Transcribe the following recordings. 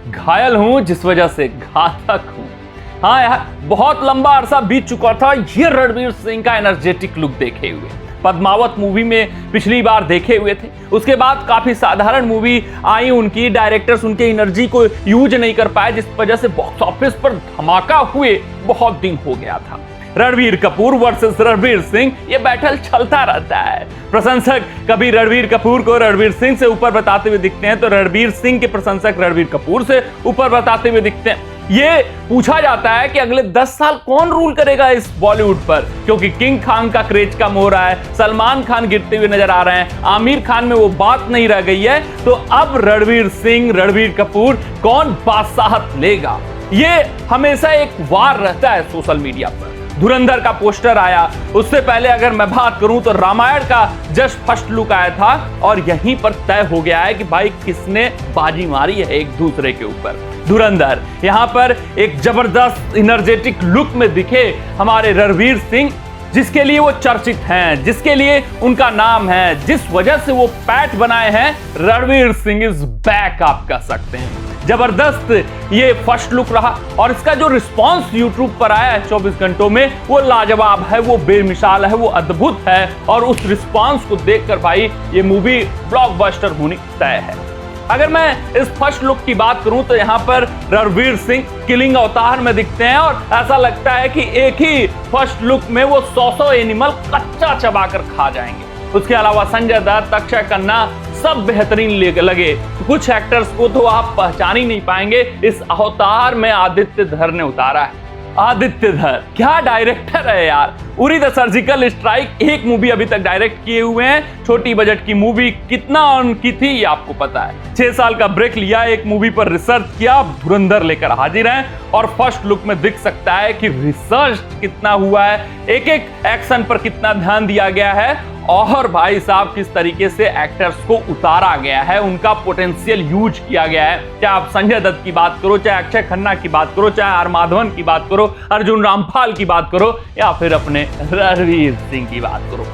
घायल हूं जिस वजह से घातक हूं। हाँ यार, बहुत लंबा अरसा बीत चुका था ये रणवीर सिंह का एनर्जेटिक लुक देखे हुए। पद्मावत मूवी में पिछली बार देखे हुए थे, उसके बाद काफी साधारण मूवी आई उनकी, डायरेक्टर्स उनके एनर्जी को यूज नहीं कर पाए, जिस वजह से बॉक्स ऑफिस पर धमाका हुए बहुत दिन हो गया था। रणवीर कपूर वर्सेस रणवीर सिंह, ये बैटल चलता रहता है। प्रशंसक कभी रणवीर कपूर को रणवीर सिंह से ऊपर बताते हुए दिखते हैं, तो रणवीर सिंह के प्रशंसक रणवीर कपूर से ऊपर बताते हुए दिखते हैं। ये पूछा जाता है कि अगले 10 साल कौन रूल करेगा इस बॉलीवुड पर, क्योंकि किंग खान का क्रेज कम हो रहा है, सलमान खान गिरते हुए नजर आ रहे हैं, आमिर खान में वो बात नहीं रह गई है, तो अब रणवीर सिंह, रणवीर कपूर कौन बादशाहत लेगा, ये हमेशा एक वार रहता है सोशल मीडिया पर। धुरंधर का पोस्टर आया, उससे पहले अगर मैं बात करूं तो रामायण का जस्ट फर्स्ट लुक आया था, और यहीं पर तय हो गया है कि भाई किसने बाजी मारी है एक दूसरे के ऊपर। धुरंधर यहां पर एक जबरदस्त एनर्जेटिक लुक में दिखे हमारे रणवीर सिंह, जिसके लिए वो चर्चित हैं, जिसके लिए उनका नाम है, जिस वजह से वो पैट बनाए हैं, रणवीर सिंह इज बैक आप कह सकते हैं। जबरदस्त ये फर्स्ट लुक रहा, और इसका जो रिस्पांस यूट्यूब पर आया है 24 घंटों में, वो लाजवाब है, वो बेमिसाल है, वो अद्भुत है, और उस रिस्पांस को देखकर भाई ये मूवी ब्लॉकबस्टर होनी तय है। अगर मैं इस फर्स्ट लुक की बात करूं तो यहाँ पर रणवीर सिंह किलिंग अवतार में दिखते हैं, और ऐसा लगता है कि एक ही फर्स्ट लुक में वो 100 एनिमल कच्चा चबाकर खा जाएंगे। उसके अलावा संजय दत्त, अक्षय खन्ना सब बेहतरीन लगे। कुछ एक्टर्स को तो आप पहचान ही नहीं पाएंगे। इस अवतार में आदित्य धर ने उतारा है। आदित्य धर क्या डायरेक्टर है यार। उरी द सर्जिकल स्ट्राइक एक मूवी अभी तक डायरेक्ट किए हुए हैं, छोटी बजट की मूवी, कितना ऑन की थी ये आपको पता है। 6 साल का ब्रेक लिया, एक मूवी पर रिसर्च किया, धुरंधर लेकर हाजिर हैं, और फर्स्ट लुक में दिख सकता है कि रिसर्च कितना हुआ है, एक एक एक्शन पर कितना ध्यान दिया गया है, और भाई साहब किस तरीके से एक्टर्स को उतारा गया है, उनका पोटेंशियल यूज किया गया है। चाहे आप संजय दत्त की बात करो, चाहे अक्षय खन्ना की बात करो, चाहे आर माधवन की बात करो, अर्जुन रामपाल की बात करो, या फिर अपने रणवीर सिंह की बात करो।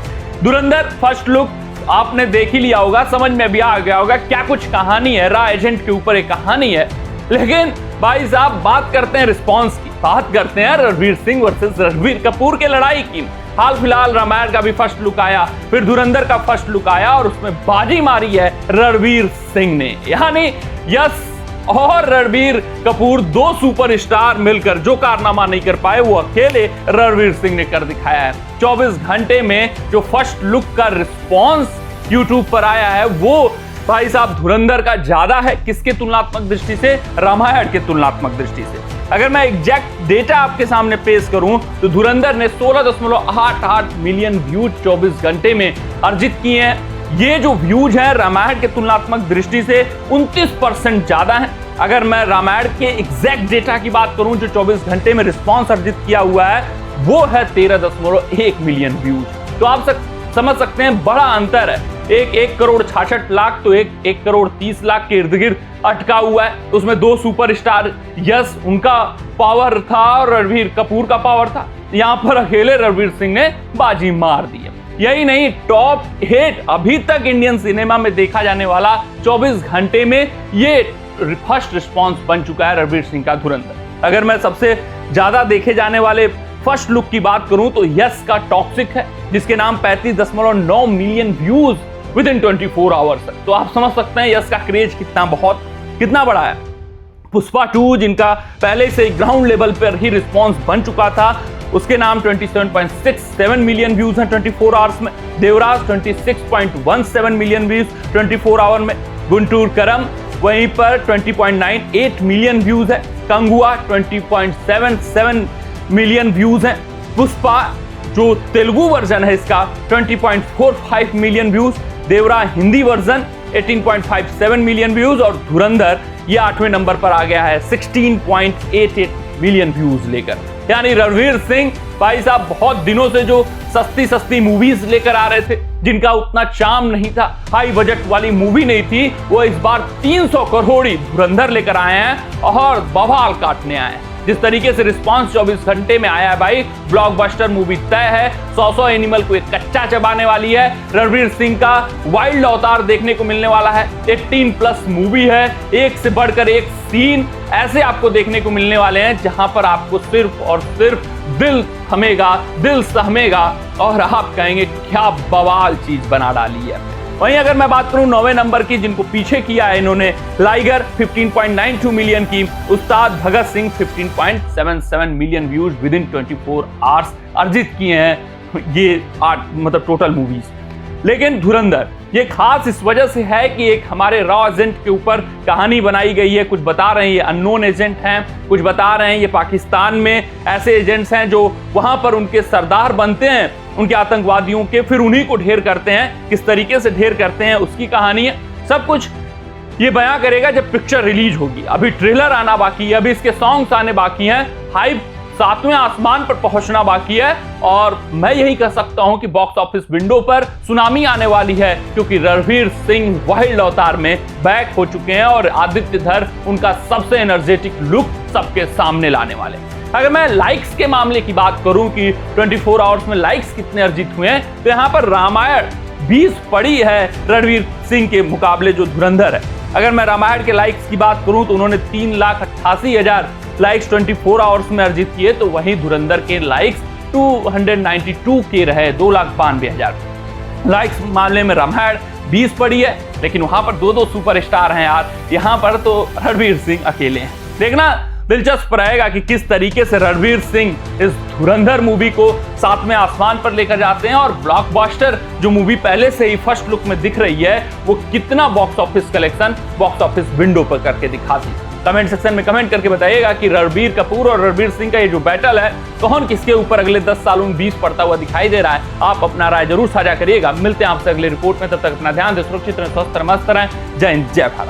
धुरंधर फर्स्ट लुक आपने देख ही लिया होगा, समझ में भी आ गया होगा क्या कुछ कहानी है, रा एजेंट के ऊपर एक कहानी है। लेकिन भाई साहब बात करते हैं रिस्पॉन्स की, बात करते हैं रणवीर सिंह वर्सेस रणवीर कपूर के लड़ाई की। हाल फिलहाल रामायण का भी फर्स्ट लुक आया, फिर धुरंधर का फर्स्ट लुक आया, और उसमें बाजी मारी है रणवीर सिंह ने। यानी यस और रणवीर कपूर, 2 सुपरस्टार मिलकर जो कारनामा नहीं कर पाए वो अकेले रणवीर सिंह ने कर दिखाया है। 24 घंटे में जो फर्स्ट लुक का रिस्पॉन्स यूट्यूब पर आया है वो भाई साहब धुरंधर का ज्यादा है। किसके तुलनात्मक दृष्टि से? रामायण के तुलनात्मक दृष्टि से। अगर मैं एग्जैक्ट डेटा आपके सामने पेश करूं तो धुरंधर ने 16.88 मिलियन व्यूज 24 घंटे में अर्जित किए हैं। ये जो व्यूज हैं रामायण के तुलनात्मक दृष्टि से 29% ज्यादा हैं। अगर मैं रामायण के एग्जैक्ट डेटा की बात करूं जो 24 घंटे में रिस्पॉन्स अर्जित किया हुआ है वो है 13.1 मिलियन व्यूज। तो आप समझ सकते हैं बड़ा अंतर है। एक 1 करोड़ 66 लाख तो एक करोड़ 30 लाख के इर्द गिर्द अटका हुआ है। उसमें 2 सुपरस्टार, यस उनका पावर था और रणवीर कपूर का पावर था। यहां पर अकेले रणवीर सिंह ने बाजी मार दी। यही नहीं, टॉप 8 अभी तक इंडियन सिनेमा में देखा जाने वाला 24 घंटे में ये फर्स्ट रिस्पॉन्स बन चुका है रणवीर सिंह का धुरंधर। अगर मैं सबसे ज्यादा देखे जाने वाले फर्स्ट लुक की बात करूं तो यस का टॉक्सिक है, जिसके नाम 35.9 million views within 24 hours है। तो आप समझ सकते हैं यस का क्रेज कितना बड़ा है। पुष्पा 2 जिनका पहले से ग्राउंड लेवल पर ही रिस्पॉन्स बन चुका था, उसके नाम 27.67 मिलियन व्यूज हैं 24 आवर्स में। देवराज 26.17 मिलियन व्यूज 24 आवर में। गुंटूर करम वहीं पर 20.98 मिलियन व्यूज है। कंगुआ 20.77 मिलियन व्यूज हैं। पुष्पा जो तेलुगु वर्जन है इसका 20.45 मिलियन व्यूज। देवरा हिंदी वर्जन 18.57 मिलियन व्यूज, और धुरंधर ये 8वें नंबर पर आ गया है 16.88 मिलियन व्यूज लेकर। यानी रणवीर सिंह भाई साहब बहुत दिनों से जो सस्ती मूवीज लेकर आ रहे थे, जिनका उतना चार्म नहीं था, हाई बजट वाली मूवी नहीं थी, वो इस बार 300 करोड़ी धुरंधर लेकर आए हैं और बवाल काटने आए हैं। जिस तरीके से रिस्पांस 24 घंटे में आया है भाई, ब्लॉकबस्टर मूवी तय है। 100 एनिमल को एक कच्चा चबाने वाली है। रणवीर सिंह का वाइल्ड अवतार देखने को मिलने वाला है। 18+ मूवी है। एक से बढ़कर एक सीन ऐसे आपको देखने को मिलने वाले हैं जहां पर आपको सिर्फ और सिर्फ दिल थमेगा, दिल सहमेगा और आप कहेंगे क्या बवाल चीज बना डाली है। वहीं अगर मैं बात करूं 9वें नंबर की, जिनको पीछे किया है इन्होंने, लाइगर 15.92 मिलियन की, Ustaad Bhagat Singh 15.77 million views within 24 hours अर्जित किए हैं ये 8 टोटल मूवीज। लेकिन धुरंधर ये खास इस वजह से है कि एक हमारे रॉ एजेंट के ऊपर कहानी बनाई गई है। कुछ बता रहे हैं ये अननोन एजेंट हैं, कुछ बता रहे हैं ये पाकिस्तान में ऐसे एजेंट्स हैं जो वहां पर उनके सरदार बनते हैं उनके आतंकवादियों के, फिर उन्हीं को ढेर करते हैं। किस तरीके से ढेर करते हैं उसकी कहानी है। सब कुछ ये बयां करेगा जब पिक्चर रिलीज होगी। अभी ट्रेलर आना बाकी है, अभी इसके सॉन्ग्स आने बाकी हैं, हाइप 7वें आसमान पर पहुंचना बाकी है। और मैं यही कह सकता हूं कि बॉक्स ऑफिस विंडो पर सुनामी आने वाली है, क्योंकि रणवीर सिंह वाइल्ड अवतार में बैक हो चुके हैं और आदित्य धर उनका सबसे एनर्जेटिक लुक सबके सामने लाने वाले। अगर मैं लाइक्स के मामले की बात करूं कि 24 आवर्स में लाइक्स कितने अर्जित हुए हैं, तो यहां पर रामायण 20 पड़ी है रणवीर सिंह के मुकाबले जो धुरंधर है। अगर मैं रामायण के लाइक्स की बात करूं तो उन्होंने 3,88,000 लाइक्स 24 आवर्स में अर्जित किए, तो वहीं धुरंधर के लाइक्स 292 के रहे, 2,92,000 लाइक्स मामले में रामायण 20 पड़ी है। लेकिन वहां पर 2 सुपरस्टार हैं यार, यहां पर तो रणवीर सिंह अकेले हैं। देखना दिलचस्प रहेगा कि किस तरीके से रणवीर सिंह इस धुरंधर मूवी को 7वें आसमान पर लेकर जाते हैं और ब्लॉकबस्टर जो मूवी पहले से ही फर्स्ट लुक में दिख रही है वो कितना box office collection box office window पर करके दिखाती है। कमेंट सेक्शन में कमेंट करके बताइएगा कि रणबीर कपूर और रणवीर सिंह का ये जो बैटल है कौन किसके ऊपर अगले 10 सालों में 20 पड़ता हुआ दिखाई दे रहा है। आप अपना राय जरूर साझा करिएगा। मिलते हैं आपसे अगले रिपोर्ट में, तब तक अपना ध्यान दें, सुरक्षित रहें, स्वस्थ रहें, मस्त रहें। जय हिंद, जय भारत।